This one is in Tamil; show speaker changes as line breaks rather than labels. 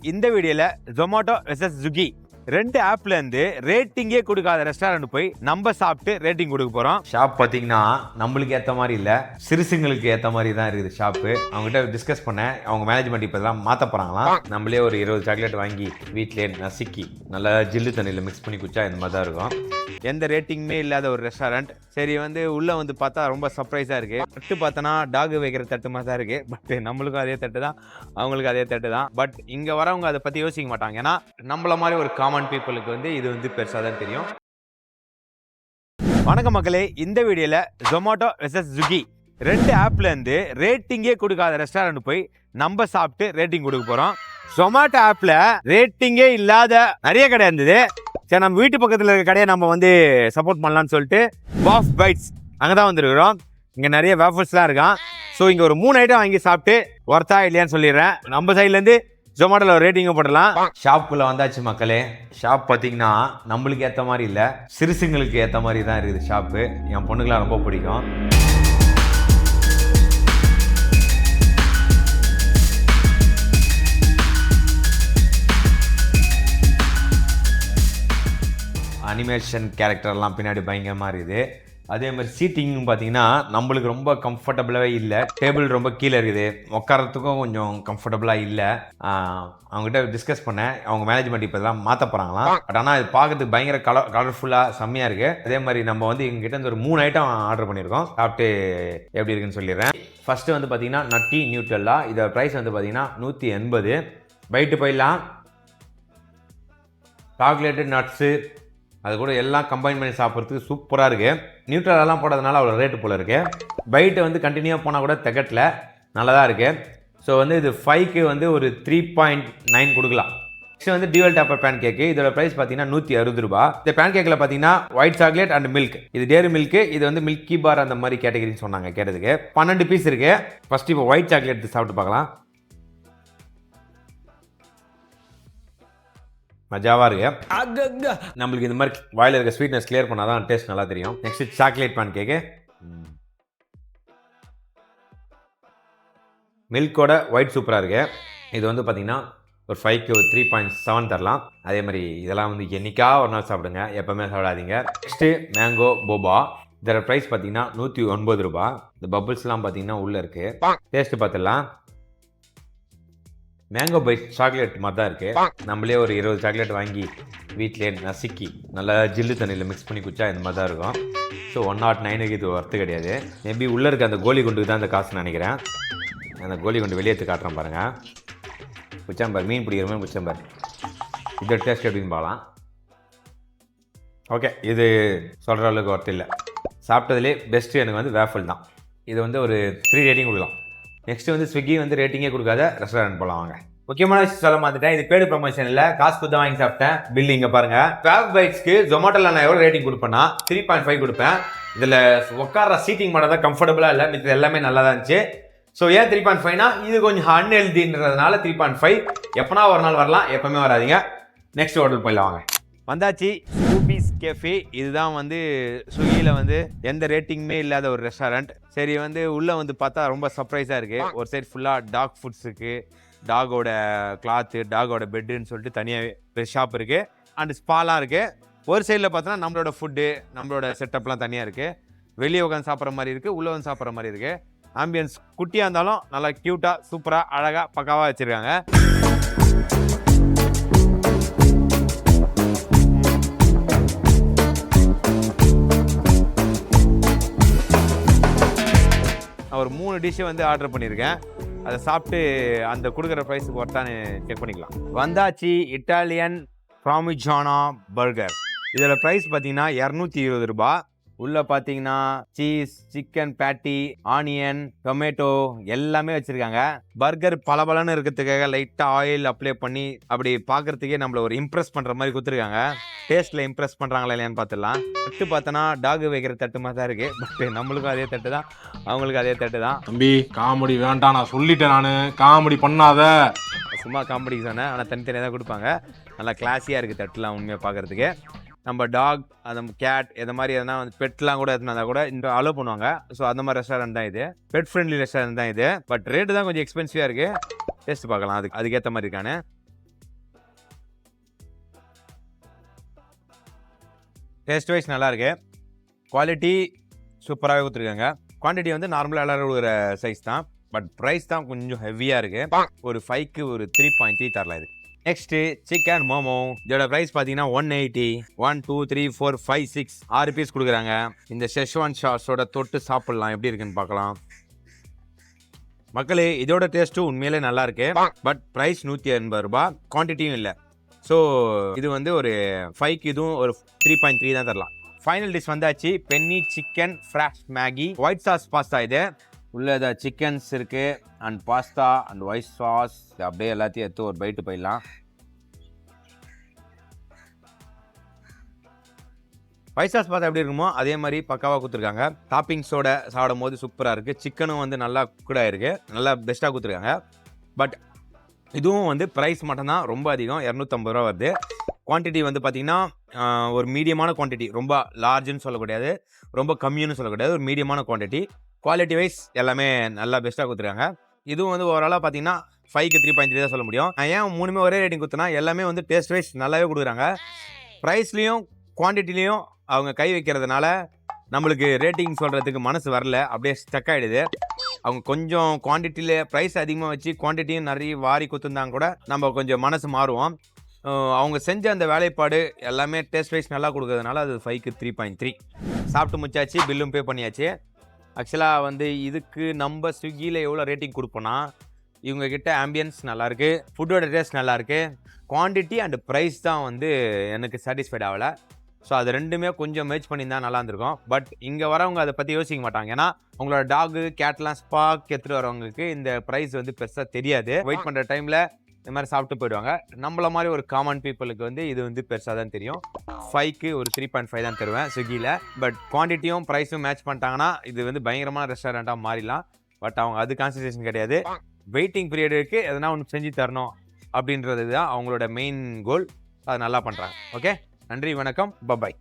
இந்த வீடியோல Zomato vs Swiggy ரெண்டு ஆப்ல இருந்து ரேட்டிங்கே கொடுக்காத ரெஸ்டாரண்ட் போய் நம்ம சாப்பிட்டு ரேட்டிங் கொடுக்க போறோம். ஷாப் பாத்தீங்கன்னா நம்மளுக்கு ஏத்த மாதிரி இல்ல, சிறுசுங்களுக்கு ஏத்த மாதிரி தான் இருக்குது ஷாப். அவங்ககிட்ட டிஸ்கஸ் பண்ணேன், அவங்க மேனேஜ்மெண்ட் இப்ப எல்லாம் மாத்த போறாங்களாம். நம்மளே ஒரு 20 சாக்லேட் வாங்கி வீட்லயே நசுக்கி நல்லா ஜில்லு தண்ணியில மிக்ஸ் பண்ணி குடிச்சா இந்த மாதிரி தான் இருக்கும். எந்த ரேட்டிங்குமே இல்லாத ஒரு ரெஸ்டாரண்ட். சரி உள்ள பார்த்தா ரொம்ப சர்ப்ரைஸா இருக்கு. தட்டு பார்த்தனா டாக் வைக்கிற தட்டு மாதிரி தான் இருக்கு. பட் நம்மளுக்கும் அதே தட்டு தான், அவங்களுக்கு அதே தட்டு தான். பட் இங்க வரவங்க அதை பத்தி யோசிக்க மாட்டாங்க. ஏன்னா நம்மள மாதிரி ஒரு காமன் பீப்புளுக்கு இது பெருசா தான் தெரியும். வணக்கம் மக்களே, இந்த வீடியோல Zomato vs Swiggy ரெண்டு ஆப்ல இருந்து ரேட்டிங்கே கொடுக்காத ரெஸ்டாரண்ட் போய் நம்ம சாப்பிட்டு ரேட்டிங் கொடுக்க போறோம். Zomato ஆப்ல ரேட்டிங்கே இல்லாத நிறைய கடை இருந்தது. சரி, நம்ம வீட்டு பக்கத்தில் இருக்க கடையை நம்ம சப்போர்ட் பண்ணலாம்னு சொல்லிட்டு வாஃப் பைட்ஸ் அங்கே தான் வந்துருக்கிறோம். இங்கே நிறைய வேஃபர்ஸ்லாம் இருக்கான். ஸோ இங்கே ஒரு 3 ஐட்டம் வாங்கி சாப்பிட்டு ஒர்த்தா இல்லையான்னு சொல்லிடுறேன். நம்ம சைட்லேருந்து Zomatoல ஒரு ரேட்டிங்கை போடலாம். ஷாப்புக்குள்ளே வந்தாச்சு மக்களே. ஷாப் பார்த்தீங்கன்னா நம்மளுக்கு ஏற்ற மாதிரி இல்லை, சிறுசுங்களுக்கு ஏற்ற மாதிரி தான் இருக்குது ஷாப்பு. என் பொண்ணுக்கெலாம் ரொம்ப பிடிக்கும். அனிமேஷன் கேரக்டர்லாம் பின்னாடி பயங்கரமாக இருக்குது. அதே மாதிரி சீட்டிங்கும் பார்த்தீங்கன்னா நம்மளுக்கு ரொம்ப கம்ஃபர்டபுளாகவே இல்லை. டேபிள் ரொம்ப கீழே இருக்குது, உட்காரத்துக்கும் கொஞ்சம் கம்ஃபர்டபுளாக இல்லை. அவங்ககிட்ட டிஸ்கஸ் பண்ணேன், அவங்க மேனேஜ்மெண்ட் இப்போ எல்லாம் மாற்ற போகிறாங்களாம். பட் ஆனால் இது பார்க்கறதுக்கு பயங்கர கலர்ஃபுல்லாக செம்மையாக இருக்குது. அதே மாதிரி நம்ம எங்ககிட்ட இருந்து ஒரு 3 ஐட்டம் ஆர்டர் பண்ணியிருக்கோம். சாப்பிட்டு எப்படி இருக்குன்னு சொல்லிடுறேன். ஃபஸ்ட்டு பார்த்தீங்கன்னா நட்டி நியூட்ரெல்லா. இதோட ப்ரைஸ் பார்த்தீங்கன்னா 180. பைட்டு போயிடலாம். சாக்லேட்டு நட்ஸு அது கூட எல்லாம் கம்பைன் பண்ணி சாப்பிட்றதுக்கு சூப்பராக இருக்குது. நியூட்ரலெல்லாம் போடுறதுனால அவ்வளோ ரேட்டு போல் இருக்குது. பைட்டு கண்டினியூவாக போனால் கூட திகட்டில் நல்லா தான் இருக்குது. ஸோ இது 5க்கு ஒரு 3.9 கொடுக்கலாம். நெக்ஸ்ட் டியூவல் டாப்பர் பேன் கேக்கு. இதோட ப்ரைஸ் பார்த்தீங்கன்னா 160 ரூபா. இந்த பேன் கேக்கில் பார்த்தீங்கன்னா ஒயிட் சாக்லேட் அண்ட் மில்க். இது டேரி மில்க்கு. இது மில்கி பார் அந்த மாதிரி கேட்டகரின்னு சொன்னாங்க கேட்டதுக்கு. 12 பீஸ் இருக்குது. ஃபஸ்ட்டு இப்போ ஒயிட் சாக்லேட் சாப்பிட்டு பார்க்கலாம். மஜாவாக இருக்கு. நம்மளுக்கு இந்த மாதிரி வாயில் இருக்க ஸ்வீட்னஸ் கிளியர் பண்ணால் தான் டேஸ்ட் நல்லா தெரியும். நெக்ஸ்ட் சாக்லேட் பேன் கேக்கு. மில்கோட ஒயிட் சூப்பராக இருக்கு. இது பார்த்தீங்கன்னா ஒரு 5க்கு ஒரு 3.7 தரலாம். அதே மாதிரி இதெல்லாம் என்னைக்கா ஒரு நாள் சாப்பிடுங்க, எப்பவுமே சாப்பிடாதீங்க. Next mango Boba. இதோட ப்ரைஸ் பார்த்தீங்கன்னா 190 ரூபா. இந்த பபுள்ஸ்லாம் பார்த்தீங்கன்னா உள்ளே இருக்குது. டேஸ்ட்டு பார்த்துடலாம். மேங்கோ பைட் சாக்லேட் மாதிரி தான் இருக்குது. நம்மளே ஒரு 20 சாக்லேட் வாங்கி வீட்டிலே நசுக்கி நல்லா ஜில்லு தண்ணியில் மிக்ஸ் பண்ணி குடிச்சா இந்த மாதிரி தான் இருக்கும். ஸோ 109க்கு இது ஒர்த்து கிடையாது. மேபி உள்ளே இருக்க அந்த கோலி குண்டுக்கு தான் இந்த காசுன்னு நினைக்கிறேன். அந்த கோலி குண்டு வெளியேற்று காட்டுறேன் பாருங்கள். குச்சாம்பார் மீன் பிடிக்கிற மாதிரி குச்சாம்பார். இதோட டேஸ்ட் எப்படின்னு பார்க்கலாம். ஓகே, இது சொல்கிற அளவுக்கு ஒர்த்து இல்லை. சாப்பிட்டதுலேயே பெஸ்ட்டு எனக்கு வேஃபல் தான். இது ஒரு 3 ரேட்டிங் கொடுக்கலாம். நெக்ஸ்ட் ஸ்விக்கி ரேட்டிங்கே கொடுக்காத ரெஸ்டாரண்ட் போகலாம் வாங்க. முக்கியமான விஷயம் சொல்ல மாட்டேன், இது பேடு ப்ரொமோஷன் இல்லை, காசு கொடுத்து வாங்கி சாப்பிட்டேன். பில் இங்கே பாருங்க. வாஃப் பைட்ஸ்க்கு Zomatoல நான் எவ்வளோ ரேட்டிங் கொடுப்பேன்னா 3.5 கொடுப்பேன். இதில் உட்கார சீட்டிங் மட்டும் தான் கம்ஃபர்டபுளாக இல்லை, மிச்சம் எல்லாமே நல்லா தான் இருந்துச்சு. ஸோ ஏன் 3.5னா இது கொஞ்சம் அன்ஹெல்தின்றதுனால 3.5. எப்போனா ஒரு நாள் வரலாம், எப்பவுமே வராதிங்க. நெக்ஸ்ட் ஹோட்டல் போயிடலாம் வாங்க. வந்தாச்சு ஸ்கூபீஸ் கேஃபே. இதுதான் ஸ்விக்கியில் எந்த ரேட்டிங்குமே இல்லாத ஒரு ரெஸ்டாரண்ட். சரி உள்ள பார்த்தா ரொம்ப சர்ப்ரைஸாக இருக்குது. ஒரு சைடு ஃபுல்லாக டாக் ஃபுட்ஸ் இருக்குது, டாகோட கிளாத்து, டாகோட பெட்டுன்னு சொல்லிட்டு தனியாக ஷாப் இருக்குது. அண்ட் ஸ்பாலாம் இருக்குது. ஒரு சைடில் பார்த்தோன்னா நம்மளோட ஃபுட்டு, நம்மளோட செட்டப்லாம் தனியாக இருக்குது. வெளியே உட்காந்து சாப்பிட்ற மாதிரி இருக்குது, உள்ளே வந்து சாப்பிட்ற மாதிரி இருக்குது. ஆம்பியன்ஸ் குட்டியாக இருந்தாலும் நல்லா க்யூட்டாக சூப்பராக அழகாக பக்காவாக வச்சுருக்காங்க. நான் ஒரு 3 டிஷ்ஷை ஆர்டர் பண்ணியிருக்கேன். அதை சாப்பிட்டு அந்த கொடுக்குற ப்ரைஸுக்கு ஒர்த்தானு செக் பண்ணிக்கலாம். வந்தாச்சு இட்டாலியன் ஃப்ராமிஜானா பர்கர். இதோட ப்ரைஸ் பார்த்தீங்கன்னா 220 ரூபா. உள்ளே பார்த்தீங்கன்னா சீஸ், சிக்கன் பேட்டி, ஆனியன், டொமேட்டோ எல்லாமே வச்சுருக்காங்க. பர்கர் பலபலன்னு இருக்கிறதுக்காக லைட்டாக ஆயில் அப்ளை பண்ணி அப்படி பார்க்குறதுக்கே நம்மளை ஒரு இம்ப்ரெஸ் பண்ணுற மாதிரி கொடுத்துருக்காங்க. டேஸ்ட்டில் இம்ப்ரெஸ் பண்ணுறாங்களா இல்லையான்னு பார்த்துடலாம். தட்டு பார்த்தோன்னா டாக் வைக்கிற தட்டு மாதிரி தான் இருக்குது. பட் நம்மளுக்கும் அதே தட்டு தான், அவங்களுக்கு அதே தட்டு தான்.
தம்பி காமெடி வேண்டாம், நான் சொல்லிட்டேன். நான் காமெடி பண்ணாத.
சும்மா காமெடி சொன்னேன், ஆனால் தனித்தனியாக தான் கொடுப்பாங்க. நல்லா கிளாஸியாக இருக்குது தட்டுலாம் உண்மையாக பார்க்குறதுக்கு. நம்ம டாக், அந்த கேட், இந்த மாதிரி எதனா பெட்லாம் கூட எதுனா கூட இந்த அலோவ் பண்ணுவாங்க. ஸோ அந்த மாதிரி ரெஸ்டாரண்ட் தான் இது. பெட் ஃப்ரெண்ட்லி ரெஸ்டாரண்ட் தான் இது. பட் ரேட்டு தான் கொஞ்சம் எக்ஸ்பென்சிவாக இருக்குது. டேஸ்ட் பார்க்கலாம் அதுக்கேற்ற மாதிரி இருக்கானே. டேஸ்ட் வைஸ் நல்லாயிருக்கு, குவாலிட்டி சூப்பராகவே கொடுத்துருக்காங்க. குவான்டிட்டி வந்து நார்மலாக எல்லாரும் கொடுக்குற சைஸ் தான், பட் ப்ரைஸ் தான் கொஞ்சம் ஹெவியாக இருக்குது. ஒரு 5க்கு ஒரு 3.3 தரலாம் இது. Next chicken momo. இதோட ப்ரைஸ் பார்த்தீங்கன்னா 180. 1 2 3 4 5 6 6 பீஸ் கொடுக்குறாங்க. இந்த ஷெஷ்வான் சாஸோட தொட்டு சாப்பிட்லாம், எப்படி இருக்குன்னு பார்க்கலாம். மக்களே இதோட டேஸ்ட்டும் உண்மையிலே நல்லா இருக்கு, பட் ப்ரைஸ் 180 ரூபாய், குவான்டிட்டியும் இல்லை. ஸோ இது வந்து ஒரு 5க்கு இதுவும் ஒரு 3.3 தான் தரலாம். ஃபைனல் டிஷ் வந்தாச்சு, penne chicken fresh Maggi white sauce pasta. இது உள்ள சிக்கன்ஸ் இருக்கு and pasta and white sauce. அப்படியே எல்லாத்தையும் எடுத்து ஒரு பைட்டு போயிடலாம். ஒயிட் சாஸ் பார்த்தா எப்படி இருக்குமோ அதே மாதிரி பக்காவாக கொடுத்துருக்காங்க. டாப்பிங்ஸோட சாப்பிடும் போது சூப்பராக இருக்குது. சிக்கனும் வந்து நல்லா குக்காக இருக்குது, நல்லா பெஸ்ட்டாக கொடுத்துருக்காங்க. பட் இதுவும் வந்து ப்ரைஸ் மட்டும்தான் ரொம்ப அதிகம், 250 ரூபா வருது. குவான்டிட்டி வந்து பார்த்திங்கன்னா ஒரு மீடியமான குவான்டிட்டி, ரொம்ப லார்ஜுன்னு சொல்லக்கூடாது, ரொம்ப கம்மின்னு சொல்லக்கூடாது, ஒரு மீடியமான குவான்டிட்டி. குவாலிட்டி வைஸ் எல்லாமே நல்லா பெஸ்ட்டாக கொடுத்துருக்காங்க. இதுவும் வந்து ஓவராலாக பார்த்தீங்கன்னா 5க்கு 3.3 தான் சொல்ல முடியும். நான் ஏன் 3மே ஒரே ரேட்டிங் கொடுத்தனா, எல்லாமே வந்து டேஸ்ட் வைஸ் நல்லாவே கொடுக்குறாங்க. ப்ரைஸ்லேயும் குவான்டிட்டிலையும் அவங்க கை வைக்கிறதுனால நம்மளுக்கு ரேட்டிங் சொல்கிறதுக்கு மனசு வரல, அப்படியே ஸ்டக் ஆகிடுது. அவங்க கொஞ்சம் குவான்டிட்டியில் ப்ரைஸ் அதிகமாக வச்சு குவான்டிட்டியும் நிறைய வாரி கொடுத்துருந்தாங்க கூட நம்ம கொஞ்சம் மனசு மாறுவோம். அவங்க செஞ்ச அந்த வேலைப்பாடு எல்லாமே டேஸ்ட் வைஸ் நல்லா கொடுக்கறதுனால அது 5க்கு 3.3. சாப்பிட்டு முடிச்சாச்சு, பில்லும் பே பண்ணியாச்சு. ஆக்சுவலாக வந்து இதுக்கு நம்ம ஸ்விக்கியில் எவ்வளோ ரேட்டிங் கொடுப்போன்னா, இவங்கக்கிட்ட ஆம்பியன்ஸ் நல்லாயிருக்கு, ஃபுட்டோட டேஸ்ட் நல்லாயிருக்கு, குவான்டிட்டி அண்ட் ப்ரைஸ் தான் வந்து எனக்கு சாட்டிஸ்ஃபைட் ஆகலை. ஸோ அது ரெண்டுமே கொஞ்சம் மேட்ச் பண்ணியிருந்தா நல்லா இருந்திருக்கும். பட் இங்கே வரவங்க அதை பற்றி யோசிக்க மாட்டாங்க, ஏன்னா உங்களோட டாகு கேட்லாம் ஸ்பாக் எடுத்துகிட்டு வரவங்களுக்கு இந்த ப்ரைஸ் வந்து பெருசாக தெரியாது. வெயிட் பண்ணுற டைமில் இந்த மாதிரி சாப்பிட்டு போயிடுவாங்க. நம்மள மாதிரி ஒரு காமன் பீப்புளுக்கு வந்து இது வந்து பெருசாக தான் தெரியும். 5க்கு ஒரு 3.5 தான் தருவேன் ஸ்விக்கியில். பட் குவான்டிட்டியும் ப்ரைஸும் மேட்ச் பண்ணிட்டாங்கன்னா இது வந்து பயங்கரமான ரெஸ்டாரண்ட்டாக மாறிடலாம். பட் அவங்க அது கான்சன்ட்ரேஷன் கிடையாது. வெயிட்டிங் பீரியடுக்கு எதனா ஒன்று செஞ்சு தரணும் அப்படின்றது தான் அவங்களோட மெயின் கோல். அது நல்லா பண்ணுறாங்க. ஓகே, நன்றி, வணக்கம், பபாய்.